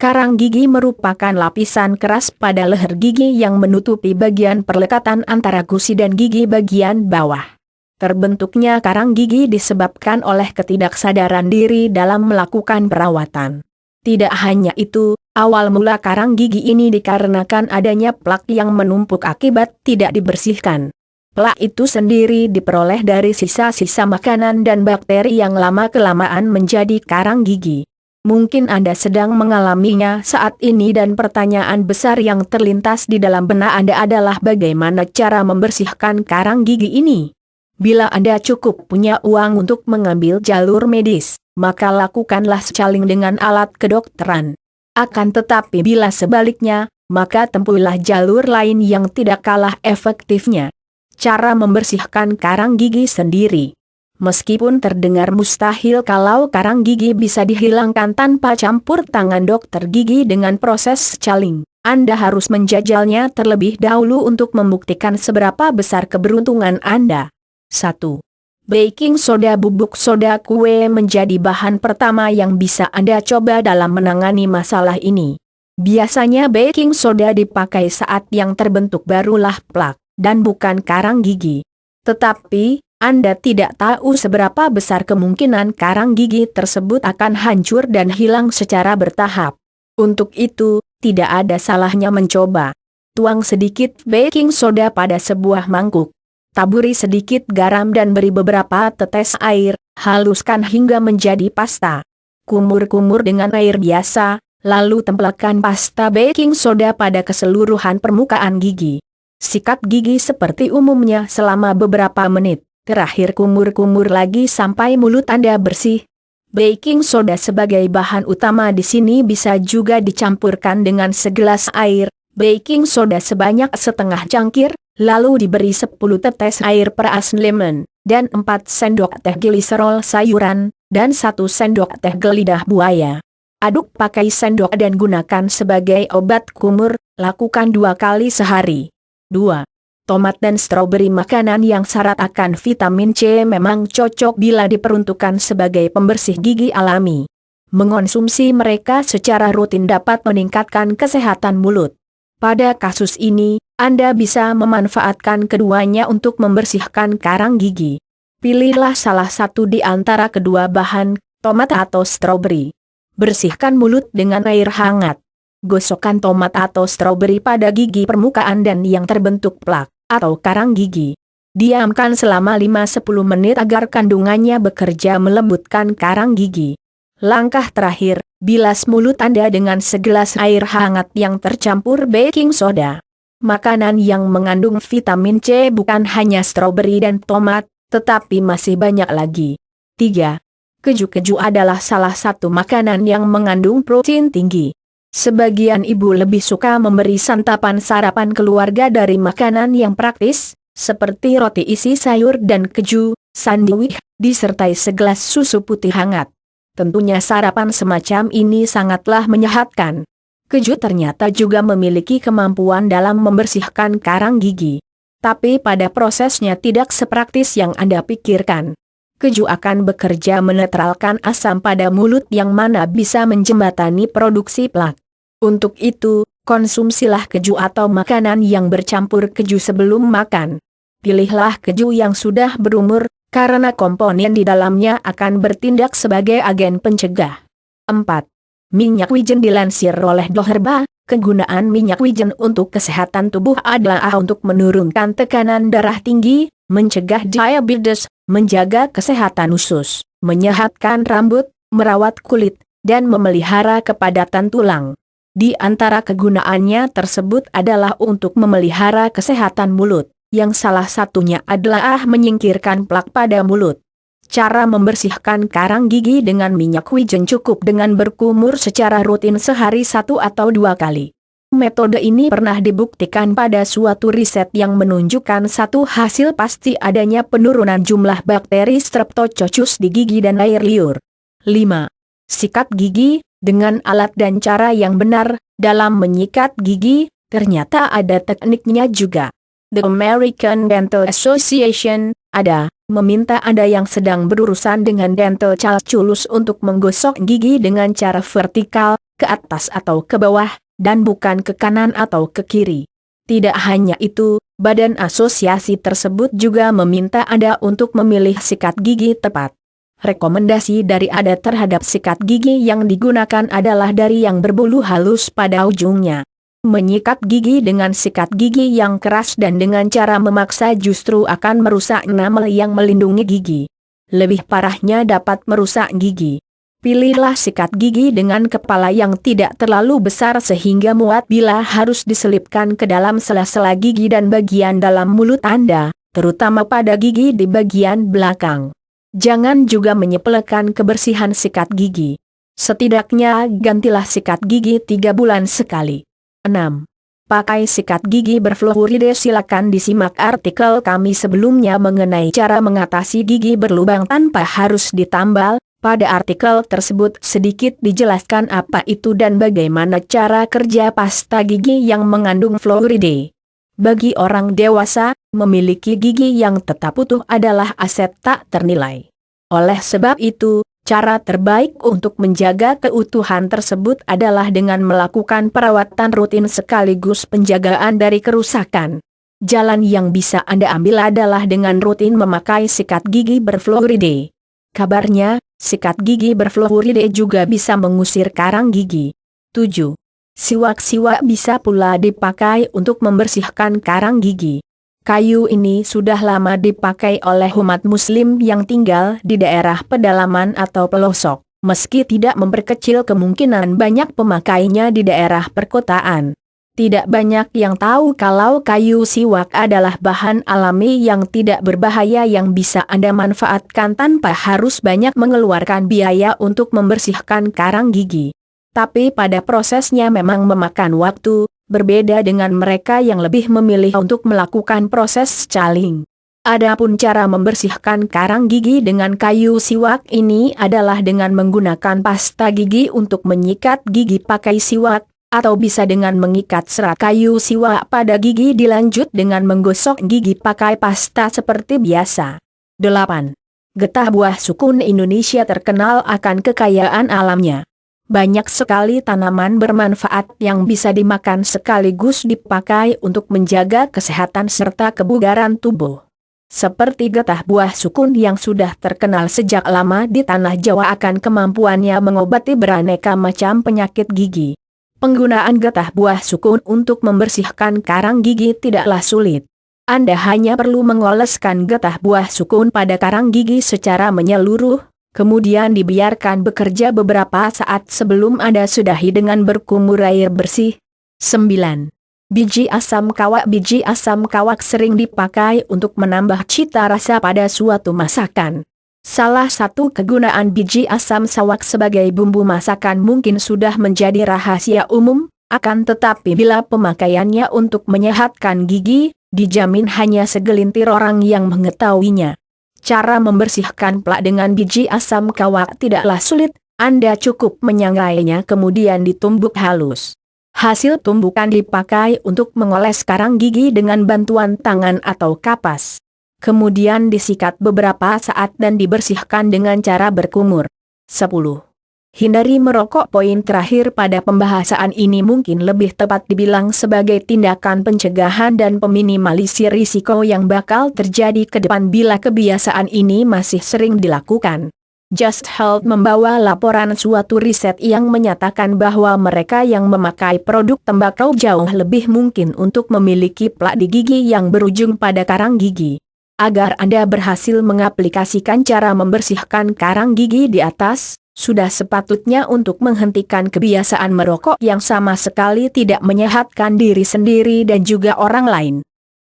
Karang gigi merupakan lapisan keras pada leher gigi yang menutupi bagian perlekatan antara gusi dan gigi bagian bawah. Terbentuknya karang gigi disebabkan oleh ketidaksadaran diri dalam melakukan perawatan. Tidak hanya itu, awal mula karang gigi ini dikarenakan adanya plak yang menumpuk akibat tidak dibersihkan. Plak itu sendiri diperoleh dari sisa-sisa makanan dan bakteri yang lama-kelamaan menjadi karang gigi. Mungkin Anda sedang mengalaminya saat ini dan pertanyaan besar yang terlintas di dalam benak Anda adalah bagaimana cara membersihkan karang gigi ini. Bila Anda cukup punya uang untuk mengambil jalur medis, maka lakukanlah scaling dengan alat kedokteran. Akan tetapi bila sebaliknya, maka tempuhlah jalur lain yang tidak kalah efektifnya. Cara membersihkan karang gigi sendiri. Meskipun terdengar mustahil kalau karang gigi bisa dihilangkan tanpa campur tangan dokter gigi dengan proses scaling, Anda harus menjajalnya terlebih dahulu untuk membuktikan seberapa besar keberuntungan Anda. 1. Baking soda. Bubuk soda kue menjadi bahan pertama yang bisa Anda coba dalam menangani masalah ini. Biasanya baking soda dipakai saat yang terbentuk barulah plak, dan bukan karang gigi. Tetapi, Anda tidak tahu seberapa besar kemungkinan karang gigi tersebut akan hancur dan hilang secara bertahap. Untuk itu, tidak ada salahnya mencoba. Tuang sedikit baking soda pada sebuah mangkuk. Taburi sedikit garam dan beri beberapa tetes air, haluskan hingga menjadi pasta. Kumur-kumur dengan air biasa, lalu tempelkan pasta baking soda pada keseluruhan permukaan gigi. Sikat gigi seperti umumnya selama beberapa menit. Terakhir kumur-kumur lagi sampai mulut Anda bersih. Baking soda sebagai bahan utama di sini bisa juga dicampurkan dengan segelas air, baking soda sebanyak setengah cangkir, lalu diberi 10 tetes air peras lemon, dan 4 sendok teh gliserol sayuran, dan 1 sendok teh lidah buaya. Aduk pakai sendok dan gunakan sebagai obat kumur, lakukan 2 kali sehari. 2. Tomat dan stroberi. Makanan yang syarat akan vitamin C memang cocok bila diperuntukkan sebagai pembersih gigi alami. Mengonsumsi mereka secara rutin dapat meningkatkan kesehatan mulut. Pada kasus ini, Anda bisa memanfaatkan keduanya untuk membersihkan karang gigi. Pilihlah salah satu di antara kedua bahan, tomat atau stroberi. Bersihkan mulut dengan air hangat. Gosokkan tomat atau stroberi pada gigi permukaan dan yang terbentuk plak atau karang gigi. Diamkan selama 5-10 menit agar kandungannya bekerja melembutkan karang gigi. Langkah terakhir, bilas mulut Anda dengan segelas air hangat yang tercampur baking soda. Makanan yang mengandung vitamin C bukan hanya stroberi dan tomat, tetapi masih banyak lagi. 3. Keju. Adalah salah satu makanan yang mengandung protein tinggi. Sebagian ibu lebih suka memberi santapan sarapan keluarga dari makanan yang praktis, seperti roti isi sayur dan keju, sandwich, disertai segelas susu putih hangat. Tentunya sarapan semacam ini sangatlah menyehatkan. Keju ternyata juga memiliki kemampuan dalam membersihkan karang gigi. Tapi pada prosesnya tidak sepraktis yang Anda pikirkan. Keju akan bekerja menetralkan asam pada mulut yang mana bisa menjembatani produksi plak. Untuk itu, konsumsilah keju atau makanan yang bercampur keju sebelum makan. Pilihlah keju yang sudah berumur, karena komponen di dalamnya akan bertindak sebagai agen pencegah. 4. Minyak wijen. Dilansir oleh Doherba, kegunaan minyak wijen untuk kesehatan tubuh adalah untuk menurunkan tekanan darah tinggi, mencegah diabetes, menjaga kesehatan usus, menyehatkan rambut, merawat kulit, dan memelihara kepadatan tulang. Di antara kegunaannya tersebut adalah untuk memelihara kesehatan mulut, yang salah satunya adalah menyingkirkan plak pada mulut. Cara membersihkan karang gigi dengan minyak wijen cukup dengan berkumur secara rutin sehari 1 atau 2 kali. Metode ini pernah dibuktikan pada suatu riset yang menunjukkan satu hasil pasti adanya penurunan jumlah bakteri Streptococcus di gigi dan air liur. 5. Sikat gigi. Dengan alat dan cara yang benar, dalam menyikat gigi, ternyata ada tekniknya juga. The American Dental Association, ADA, meminta Anda yang sedang berurusan dengan dental calculus untuk menggosok gigi dengan cara vertikal, ke atas atau ke bawah, dan bukan ke kanan atau ke kiri. Tidak hanya itu, badan asosiasi tersebut juga meminta Anda untuk memilih sikat gigi tepat. Rekomendasi dari Anda terhadap sikat gigi yang digunakan adalah dari yang berbulu halus pada ujungnya. Menyikat gigi dengan sikat gigi yang keras dan dengan cara memaksa justru akan merusak enamel yang melindungi gigi. Lebih parahnya dapat merusak gigi. Pilihlah sikat gigi dengan kepala yang tidak terlalu besar sehingga muat bila harus diselipkan ke dalam sela-sela gigi dan bagian dalam mulut Anda, terutama pada gigi di bagian belakang. Jangan juga menyepelekan kebersihan sikat gigi. Setidaknya gantilah sikat gigi 3 bulan sekali. 6. Pakai sikat gigi berfluoride. Silakan disimak artikel kami sebelumnya mengenai cara mengatasi gigi berlubang tanpa harus ditambal. Pada artikel tersebut sedikit dijelaskan apa itu dan bagaimana cara kerja pasta gigi yang mengandung fluoride. Bagi orang dewasa, memiliki gigi yang tetap utuh adalah aset tak ternilai. Oleh sebab itu, cara terbaik untuk menjaga keutuhan tersebut adalah dengan melakukan perawatan rutin sekaligus penjagaan dari kerusakan. Jalan yang bisa Anda ambil adalah dengan rutin memakai sikat gigi berfluoride. Kabarnya, sikat gigi berfluoride juga bisa mengusir karang gigi. 7. Siwak-siwak bisa pula dipakai untuk membersihkan karang gigi. Kayu ini sudah lama dipakai oleh umat muslim yang tinggal di daerah pedalaman atau pelosok, meski tidak memperkecil kemungkinan banyak pemakainya di daerah perkotaan. Tidak banyak yang tahu kalau kayu siwak adalah bahan alami yang tidak berbahaya yang bisa Anda manfaatkan tanpa harus banyak mengeluarkan biaya untuk membersihkan karang gigi. Tapi pada prosesnya memang memakan waktu. Berbeda dengan mereka yang lebih memilih untuk melakukan proses scaling. Adapun cara membersihkan karang gigi dengan kayu siwak ini adalah dengan menggunakan pasta gigi untuk menyikat gigi pakai siwak, atau bisa dengan mengikat serat kayu siwak pada gigi dilanjut dengan menggosok gigi pakai pasta seperti biasa. 8. Getah buah sukun Indonesia terkenal akan kekayaan alamnya. Banyak sekali tanaman bermanfaat yang bisa dimakan sekaligus dipakai untuk menjaga kesehatan serta kebugaran tubuh. Seperti getah buah sukun yang sudah terkenal sejak lama di tanah Jawa akan kemampuannya mengobati beraneka macam penyakit gigi. Penggunaan getah buah sukun untuk membersihkan karang gigi tidaklah sulit. Anda hanya perlu mengoleskan getah buah sukun pada karang gigi secara menyeluruh, kemudian dibiarkan bekerja beberapa saat sebelum Anda sudahi dengan berkumur air bersih. 9. Biji asam kawak. Biji asam kawak sering dipakai untuk menambah cita rasa pada suatu masakan. Salah satu kegunaan biji asam kawak sebagai bumbu masakan mungkin sudah menjadi rahasia umum, akan tetapi bila pemakaiannya untuk menyehatkan gigi, dijamin hanya segelintir orang yang mengetahuinya. Cara membersihkan plak dengan biji asam kawak tidaklah sulit, Anda cukup menyanggainya kemudian ditumbuk halus. Hasil tumbukan dipakai untuk mengoles karang gigi dengan bantuan tangan atau kapas. Kemudian disikat beberapa saat dan dibersihkan dengan cara berkumur. 10. Hindari merokok. Poin terakhir pada pembahasan ini mungkin lebih tepat dibilang sebagai tindakan pencegahan dan peminimalisir risiko yang bakal terjadi ke depan bila kebiasaan ini masih sering dilakukan. Just Health membawa laporan suatu riset yang menyatakan bahwa mereka yang memakai produk tembakau jauh lebih mungkin untuk memiliki plak di gigi yang berujung pada karang gigi. Agar Anda berhasil mengaplikasikan cara membersihkan karang gigi di atas, sudah sepatutnya untuk menghentikan kebiasaan merokok yang sama sekali tidak menyehatkan diri sendiri dan juga orang lain.